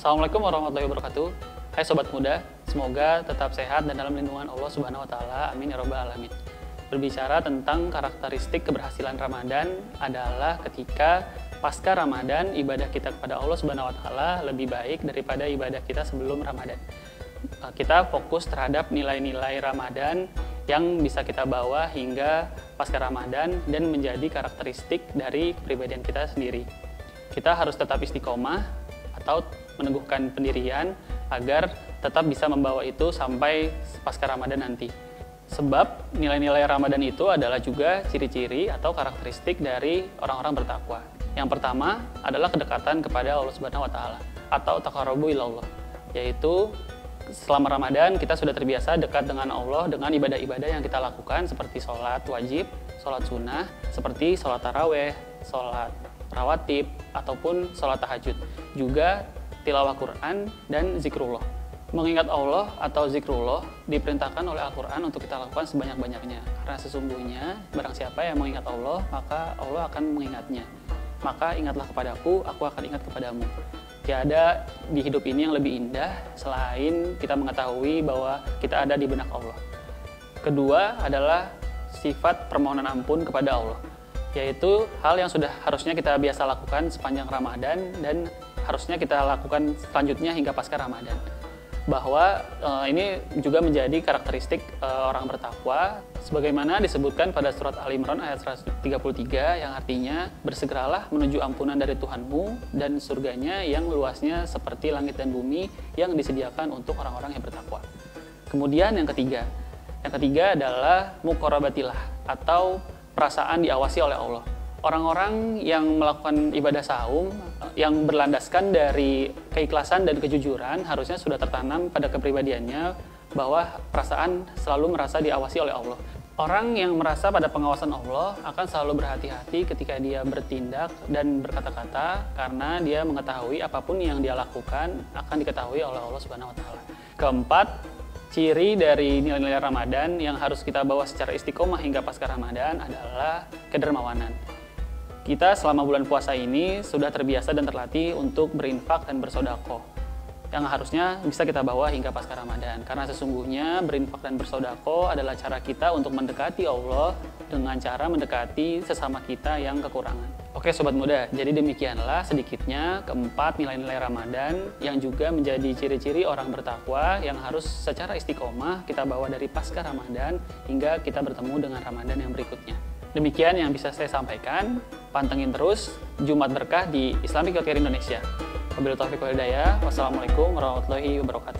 Assalamualaikum warahmatullahi wabarakatuh. Hai sobat muda, semoga tetap sehat dan dalam lindungan Allah Subhanahu wa taala. Amin ya rabbal alamin. Berbicara tentang karakteristik keberhasilan Ramadan adalah ketika pasca Ramadan ibadah kita kepada Allah Subhanahu wa taala lebih baik daripada ibadah kita sebelum Ramadan. Kita fokus terhadap nilai-nilai Ramadan yang bisa kita bawa hingga pasca Ramadan dan menjadi karakteristik dari kepribadian kita sendiri. Kita harus tetap istiqomah atau meneguhkan pendirian agar tetap bisa membawa itu sampai pasca Ramadan nanti. Sebab nilai-nilai Ramadan itu adalah juga ciri-ciri atau karakteristik dari orang-orang bertakwa. Yang pertama adalah kedekatan kepada Allah Subhanahu wa taala atau taqarrubu ilallah, yaitu selama Ramadan kita sudah terbiasa dekat dengan Allah dengan ibadah-ibadah yang kita lakukan seperti sholat wajib, sholat sunnah, seperti sholat taraweh, sholat rawatib, ataupun sholat tahajud. Juga tilawah Quran dan zikrullah. Mengingat Allah atau zikrullah diperintahkan oleh Al-Quran untuk kita lakukan sebanyak-banyaknya. Karena sesungguhnya barang siapa yang mengingat Allah, maka Allah akan mengingatnya. Maka ingatlah kepadaku, aku akan ingat kepadamu. Tiada di hidup ini yang lebih indah selain kita mengetahui bahwa kita ada di benak Allah. Kedua adalah sifat permohonan ampun kepada Allah, yaitu hal yang sudah harusnya kita biasa lakukan sepanjang Ramadan dan harusnya kita lakukan selanjutnya hingga pasca Ramadan. Bahwa ini juga menjadi karakteristik orang bertakwa sebagaimana disebutkan pada surat Al-Imran ayat 133 yang artinya bersegeralah menuju ampunan dari Tuhanmu dan surganya yang luasnya seperti langit dan bumi yang disediakan untuk orang-orang yang bertakwa. Kemudian yang ketiga adalah muqarabatillah atau perasaan diawasi oleh Allah. Orang-orang yang melakukan ibadah saum yang berlandaskan dari keikhlasan dan kejujuran harusnya sudah tertanam pada kepribadiannya bahwa perasaan selalu merasa diawasi oleh Allah. Orang yang merasa pada pengawasan Allah akan selalu berhati-hati ketika dia bertindak dan berkata-kata karena dia mengetahui apapun yang dia lakukan akan diketahui oleh Allah Subhanahu wa taala. Keempat, ciri dari nilai-nilai Ramadan yang harus kita bawa secara istiqomah hingga pasca Ramadan adalah kedermawanan. Kita selama bulan puasa ini sudah terbiasa dan terlatih untuk berinfak dan bersedekah, yang harusnya bisa kita bawa hingga pasca Ramadan. Karena sesungguhnya berinfak dan bersedekah adalah cara kita untuk mendekati Allah dengan cara mendekati sesama kita yang kekurangan. Oke sobat muda, jadi demikianlah sedikitnya keempat nilai-nilai Ramadan yang juga menjadi ciri-ciri orang bertakwa yang harus secara istiqomah kita bawa dari pasca Ramadan hingga kita bertemu dengan Ramadan yang berikutnya. Demikian yang bisa saya sampaikan. Pantengin terus Jumat Berkah di Islamic Healthcare Indonesia. Wabillahi taufiq wal hidayah. Wassalamualaikum warahmatullahi wabarakatuh.